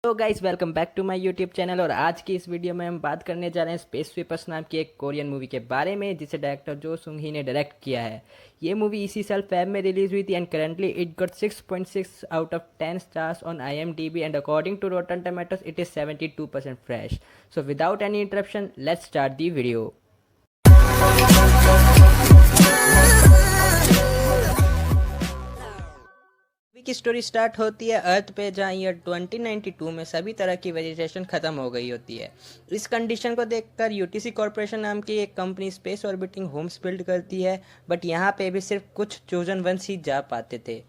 तो guys welcome back to my YouTube channel. और आज की इस वीडियो में हम बात करने जा रहे हैं स्पेस स्वीपर्स नाम की एक कोरियन मूवी के बारे में, जिसे डायरेक्टर जो सुंग ही ने डायरेक्ट किया है। ये मूवी इसी साल फेब में रिलीज हुई थी and currently it got 6.6 out of 10 stars on IMDb and according to Rotten Tomatoes it is 72% fresh. So without any interruption let's start the video. Movie की स्टोरी स्टार्ट होती है अर्थ पे, जहाँ ईयर 2092 में सभी तरह की वेजिटेशन खत्म हो गई होती है। इस कंडीशन को देखकर यूटीसी कॉरपोरेशन नाम की एक company space orbiting homes build करती है, बट यहाँ पे भी सिर्फ कुछ चोजन वंस ही जा पाते थे।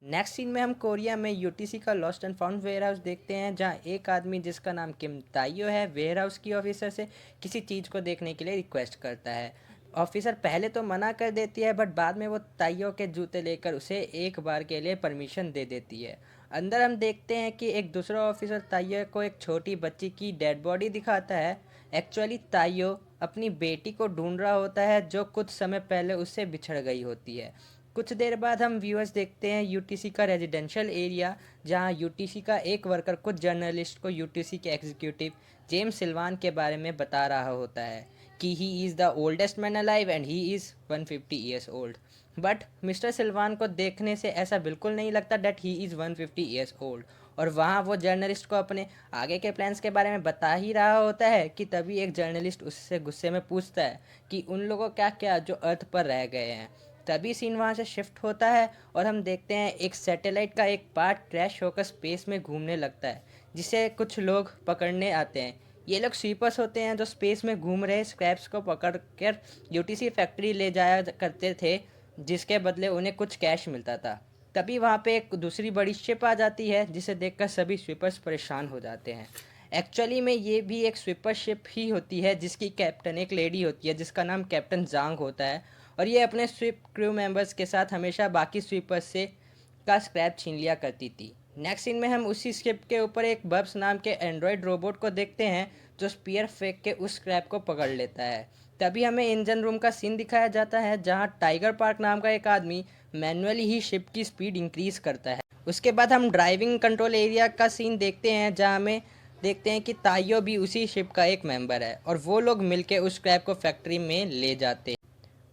नेक्स्ट सीन में हम कोरिया में यूटीसी का lost and found warehouse देखते हैं, जहाँ एक आदमी जिसका नाम किम ताइयो है वेयर हाउस की ऑफिसर से किसी चीज़ को देखने के लिए रिक्वेस्ट करता है। ऑफिसर पहले तो मना कर देती है, बट बाद में वो ताइयो के जूते लेकर उसे एक बार के लिए परमिशन दे देती है। अंदर हम देखते हैं कि एक दूसरा ऑफिसर ताइयो को एक छोटी बच्ची की डेड बॉडी दिखाता है। एक्चुअली ताइयो अपनी बेटी को ढूंढ रहा होता है, जो कुछ समय पहले उससे बिछड़ गई होती है। कुछ देर बाद हम व्यूअर्स देखते हैं यूटीसी का रेजिडेंशियल एरिया, जहां यूटीसी का एक वर्कर कुछ जर्नलिस्ट को यूटीसी के एग्जीक्यूटिव जेम्स सिल्वान के बारे में बता रहा होता है कि he is the oldest man alive and he is 150 years old. But mister Sylvan को देखने से ऐसा बिल्कुल नहीं लगता that he is 150 years old. और वहाँ वो जर्नलिस्ट को अपने आगे के प्लान्स के बारे में बता ही रहा होता है कि तभी एक जर्नलिस्ट उससे गुस्से में पूछता है कि उन लोगों क्या क्या जो अर्थ पर रह गए हैं। तभी सीन वहाँ से शिफ्ट होता है और हम देखते हैं एक सैटेलाइट का एक पार्ट क्रैश होकर स्पेस में घूमने लगता है, जिसे कुछ लोग पकड़ने आते हैं। ये लोग स्वीपर्स होते हैं जो स्पेस में घूम रहे स्क्रैप्स को पकड़ कर यूटीसी फैक्ट्री ले जाया करते थे, जिसके बदले उन्हें कुछ कैश मिलता था। तभी वहाँ पे एक दूसरी बड़ी शिप आ जाती है, जिसे देखकर सभी स्वीपर्स परेशान हो जाते हैं। एक्चुअली में ये भी एक स्वीपर शिप ही होती है, जिसकी कैप्टन एक लेडी होती है जिसका नाम कैप्टन जांग होता है। और ये अपने स्वीप क्रू मेंबर्स के साथ हमेशा बाकी स्वीपर्स से का स्क्रैप छीन लिया करती थी। नेक्स्ट सीन में हम उसी शिप के ऊपर एक बब्स नाम के एंड्रॉयड रोबोट को देखते हैं, जो स्पीयर फेंक के उस स्क्रैप को पकड़ लेता है। तभी हमें इंजन रूम का सीन दिखाया जाता है, जहां टाइगर पार्क नाम का एक आदमी मैनुअली ही शिप की स्पीड इंक्रीज करता है। उसके बाद हम ड्राइविंग कंट्रोल एरिया का सीन देखते हैं, जहां हमें देखते हैं कि ताइयो भी उसी शिप का एक मेंबर है और वो लोग मिलके उस स्क्रैप को फैक्ट्री में ले जाते हैं।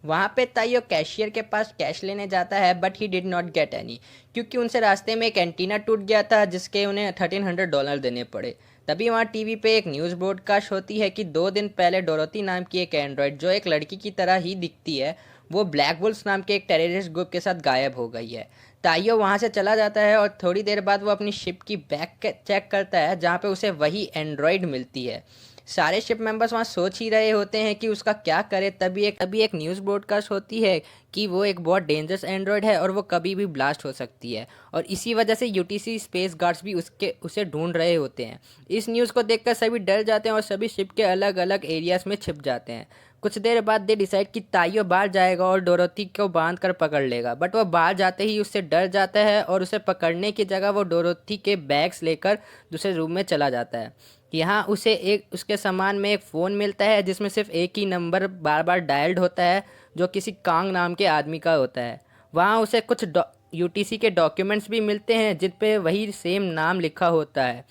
वहाँ पे ताइयो कैशियर के पास कैश लेने जाता है, but he did not get any, क्योंकि उनसे रास्ते में एक एंटीना टूट गया था जिसके उन्हें $1300 देने पड़े। तभी वहाँ टीवी पे एक न्यूज़ ब्रॉडकास्ट होती है कि 2 दिन पहले डोरोथी नाम की एक एंड्रॉयड, जो एक लड़की की तरह ही दिखती है, वो ब्लैक वुल्स नाम के एक टेररिस्ट ग्रुप के साथ गायब हो गई है। ताइयो वहाँ से चला जाता है और थोड़ी देर बाद वो अपनी शिप की बैग चेक करता है, जहाँ पे उसे वही एंड्रॉयड मिलती है। सारे शिप मेंबर्स वहाँ सोच ही रहे होते हैं कि उसका क्या करे। तभी एक न्यूज़ ब्रॉडकास्ट होती है कि वो एक बहुत डेंजरस एंड्रॉयड है और वो कभी भी ब्लास्ट हो सकती है, और इसी वजह से यूटीसी स्पेस गार्ड्स भी उसे ढूंढ रहे होते हैं। इस न्यूज़ को देखकर सभी डर जाते हैं और सभी शिप के अलग अलग एरियाज में छिप जाते हैं। कुछ देर बाद दे डिसाइड कि ताइयो बाहर जाएगा और डोरोथी को बांध कर पकड़ लेगा, बट वो बाहर जाते ही उससे डर जाता है और उसे पकड़ने की जगह वो डोरोथी के बैग्स लेकर दूसरे रूम में चला जाता है। यहाँ उसे एक उसके सामान में एक फ़ोन मिलता है, जिसमें सिर्फ एक ही नंबर बार बार डायल्ड होता है, जो किसी कांग नाम के आदमी का होता है। वहाँ उसे कुछ यूटीसी के डॉक्यूमेंट्स भी मिलते हैं जिन पे वही सेम नाम लिखा होता है।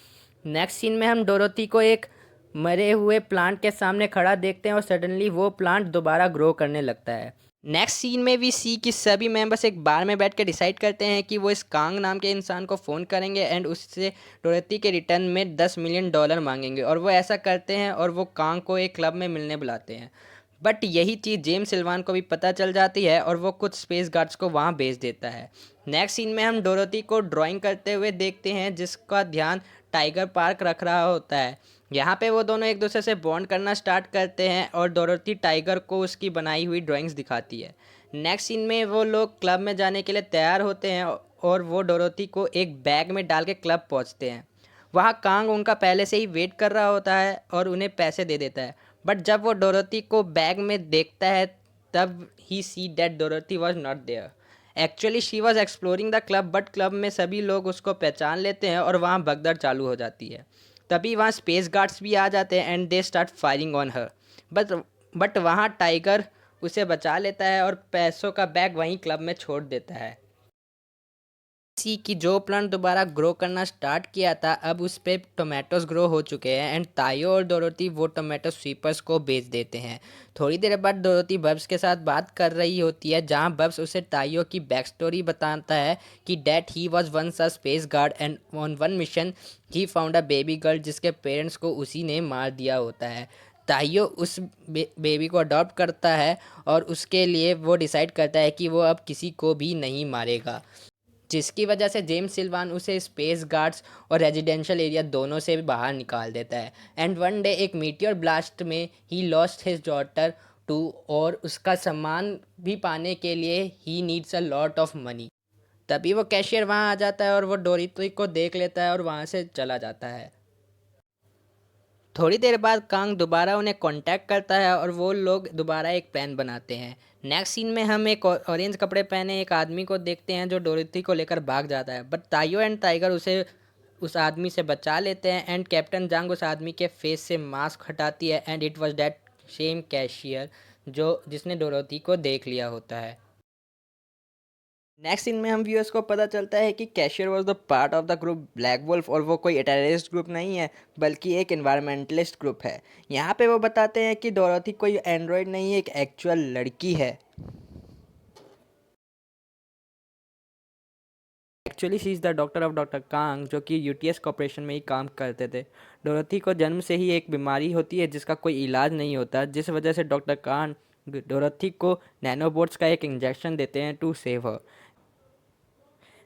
नेक्स्ट सीन में हम डोरोथी को एक मरे हुए प्लांट के सामने खड़ा देखते हैं और सडनली वो प्लांट दोबारा ग्रो करने लगता है। नेक्स्ट सीन में भी सी कि सभी मेंबर्स एक बार में बैठ के डिसाइड करते हैं कि वो इस कांग नाम के इंसान को फ़ोन करेंगे एंड उससे डोरेथी के रिटर्न में $10 मिलियन मांगेंगे, और वो ऐसा करते हैं और वो कांग को एक क्लब में मिलने बुलाते हैं। बट यही चीज़ जेम्स सिल्वान को भी पता चल जाती है और वो कुछ स्पेस गार्ड्स को वहाँ भेज देता है। नेक्स्ट सीन में हम डोरोथी को ड्राइंग करते हुए देखते हैं, जिसका ध्यान टाइगर पार्क रख रहा होता है। यहाँ पे वो दोनों एक दूसरे से बॉन्ड करना स्टार्ट करते हैं और डोरोथी टाइगर को उसकी बनाई हुई ड्राइंग्स दिखाती है। नेक्स्ट सीन में वो लोग क्लब में जाने के लिए तैयार होते हैं और वो डोरोथी को एक बैग में डाल के क्लब पहुँचते हैं। वहाँ कांग उनका पहले से ही वेट कर रहा होता है और उन्हें पैसे दे देता है, बट जब वो डोरोथी को बैग में देखता है तब ही see that Dorothy was not there. Actually she was exploring the club, but club में सभी लोग उसको पहचान लेते हैं और वहाँ भगदड़ चालू हो जाती है। तभी वहाँ स्पेस गार्ड्स भी आ जाते हैं and they start firing on her, but but वहाँ टाइगर उसे बचा लेता है और पैसों का बैग वहीं क्लब में छोड़ देता है। सी की जो प्लांट दोबारा ग्रो करना स्टार्ट किया था, अब उस पे टोमेटोज ग्रो हो चुके हैं एंड तायो और डोरोथी वो टोमेटो स्वीपर्स को बेच देते हैं। थोड़ी देर बाद डोरोथी बब्स के साथ बात कर रही होती है, जहां बब्स उसे तायो की बैक स्टोरी बताता है कि that he was once a space guard and on one mission he found a baby girl जिसके पेरेंट्स को उसी ने मार दिया होता है। ताइयो उस बेबी को अडॉप्ट करता है और उसके लिए वो डिसाइड करता है कि वो अब किसी को भी नहीं मारेगा, जिसकी वजह से जेम्स सिल्वान उसे स्पेस गार्ड्स और रेजिडेंशियल एरिया दोनों से भी बाहर निकाल देता है। एंड वन डे एक मीटियोर ब्लास्ट में he lost his daughter too, और उसका सम्मान भी पाने के लिए he needs a lot of money. तभी वो कैशियर वहाँ आ जाता है और वो डोरितो को देख लेता है और वहाँ से चला जाता है। थोड़ी देर बाद कांग दोबारा उन्हें कांटेक्ट करता है और वो लोग दोबारा एक प्लान बनाते हैं। नेक्स्ट सीन में हम एक ऑरेंज कपड़े पहने एक आदमी को देखते हैं जो डोरिथी को लेकर भाग जाता है, बट ताइयो एंड टाइगर उसे उस आदमी से बचा लेते हैं एंड कैप्टन जांग उस आदमी के फेस से मास्क हटाती है and it was that same cashier जो जिसने डोरिथी को देख लिया होता है। नेक्स्ट सीन में हम व्यूअर्स को पता चलता है कि cashier was the part of the group Black Wolf, और वो कोई टेररिस्ट ग्रुप नहीं है बल्कि एक इन्वायरमेंटलिस्ट ग्रुप है। यहाँ पे वो बताते हैं कि डोरोथी कोई एंड्रॉयड नहीं है, एक एक्चुअल लड़की है। Actually she is the doctor of doctor Kang, जो कि यूटीएस कॉर्पोरेशन में ही काम करते थे। डोरोथी को जन्म से ही एक बीमारी होती है जिसका कोई इलाज नहीं होता, जिस वजह से डॉक्टर कांग डोरोथी को नैनोबोट्स का एक इंजेक्शन देते हैं to save her.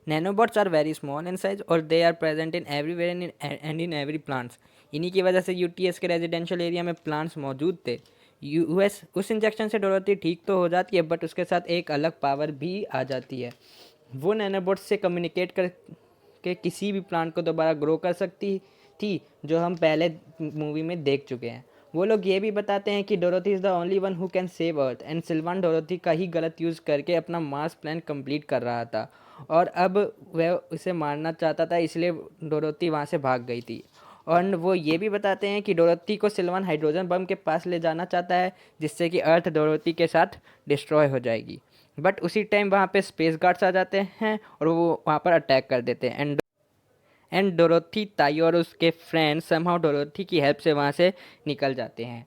Nanobots are very small in size और they are present in everywhere and in every plants. इन्हीं की वजह से यूटीएस के रेजिडेंशियल एरिया में प्लांट्स मौजूद थे। यूएस उस इंजेक्शन से डोरोथी ठीक तो हो जाती है, बट उसके साथ एक अलग पावर भी आ जाती है। वो नैनोबॉट्स से कम्युनिकेट कर के किसी भी प्लांट को दोबारा ग्रो कर सकती थी, जो हम पहले मूवी में देख चुके हैं। वो लोग ये भी बताते हैं कि Dorothy is the only one who can save earth, and Salwan Dorothy का ही गलत यूज़ करके अपना मास प्लान कंप्लीट कर रहा था और अब वह उसे मारना चाहता था, इसलिए डोरोथी वहाँ से भाग गई थी। और वो ये भी बताते हैं कि डोरोथी को सिल्वान हाइड्रोजन बम के पास ले जाना चाहता है, जिससे कि अर्थ डोरोथी के साथ डिस्ट्रॉय हो जाएगी। बट उसी टाइम वहाँ पे स्पेस गार्ड्स आ जाते हैं और वो वहाँ पर अटैक कर देते हैं एंड डोरोथी, ताई और उसके फ्रेंड्स समहाउ डोरोथी की हेल्प से वहाँ से निकल जाते हैं।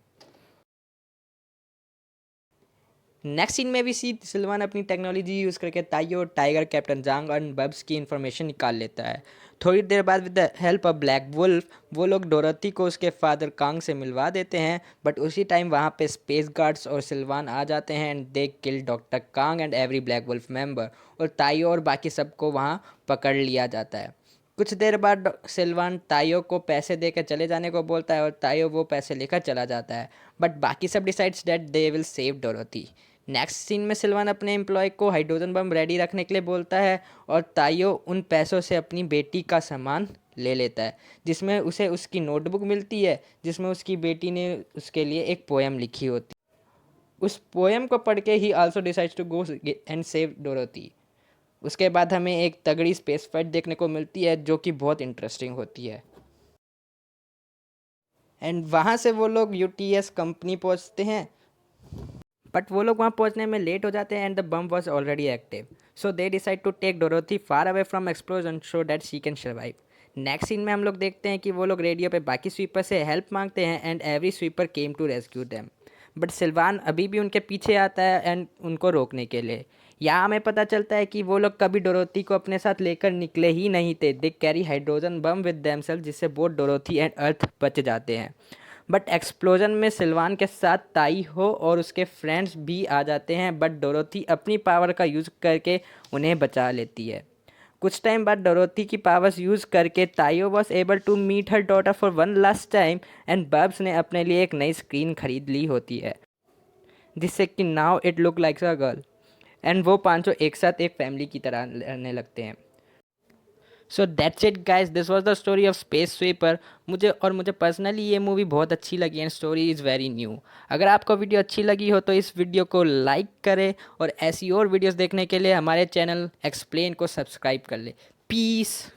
नेक्स्ट सीन में भी सी सिल्वान अपनी टेक्नोलॉजी यूज़ करके ताइयो, टाइगर, कैप्टन जांग और बब्स की इन्फॉर्मेशन निकाल लेता है। थोड़ी देर बाद with the help of Black Wolf वो लोग डोरोथी को उसके फादर कांग से मिलवा देते हैं, बट उसी टाइम वहाँ पे स्पेस गार्ड्स और सिल्वान आ जाते हैं and they kill doctor Kang and every Black Wolf member, और ताइयो और बाकी सबको वहाँ पकड़ लिया जाता है। कुछ देर बाद सिल्वान ताइयो को पैसे देकर चले जाने को बोलता है और ताइयो वो पैसे लेकर चला जाता है, बट बाकी सब decides that they will save Dorothy. Next scene में सिल्वान अपने एम्प्लॉय को हाइड्रोजन बम रेडी रखने के लिए बोलता है और ताइयो उन पैसों से अपनी बेटी का सामान ले लेता है, जिसमें उसे उसकी नोटबुक मिलती है जिसमें उसकी बेटी ने उसके लिए एक पोएम लिखी होती है। उस पोएम को पढ़ के he also decides to go and save Dorothy. उसके बाद हमें एक तगड़ी स्पेस फाइट देखने को मिलती है जो कि बहुत इंटरेस्टिंग होती है। एंड वहाँ से वो लोग यूटीएस कंपनी पहुँचते हैं, बट वो लोग वहाँ पहुँचने में लेट हो जाते हैं and the bomb was already active, so they decide to take Dorothy far away from explosion so that she can survive. Next scene में हम लोग देखते हैं कि वो लोग रेडियो पे बाकी स्वीपर से हेल्प मांगते हैं and every sweeper came to rescue them, but Sylvan अभी भी उनके पीछे आता है एंड उनको रोकने के लिए। यहाँ हमें पता चलता है कि वो लोग कभी डोरोथी को अपने साथ लेकर निकले ही नहीं थे। They carry hydrogen bomb with themself, जिससे बोथ डोरोथी एंड अर्थ बच जाते हैं। बट एक्सप्लोजन में सिल्वान के साथ ताई हो और उसके फ्रेंड्स भी आ जाते हैं, बट डोरोथी अपनी पावर का यूज़ करके उन्हें बचा लेती है। कुछ टाइम बाद डोरोथी की पावर्स यूज़ करके Taiyo was able to meet her daughter for one last time and Bubs ने अपने लिए एक नई स्क्रीन खरीद ली होती है, जिससे कि now it look likes a girl, and वो पांचों एक साथ एक फैमिली की तरह रहने लगते हैं। So that's it guys, this was the story of space sweeper. मुझे पर्सनली ये मूवी बहुत अच्छी लगी and story is very new. अगर आपको वीडियो अच्छी लगी हो तो इस वीडियो को लाइक करें और ऐसी और वीडियोस देखने के लिए हमारे चैनल एक्सप्लेन को सब्सक्राइब कर ले। पीस।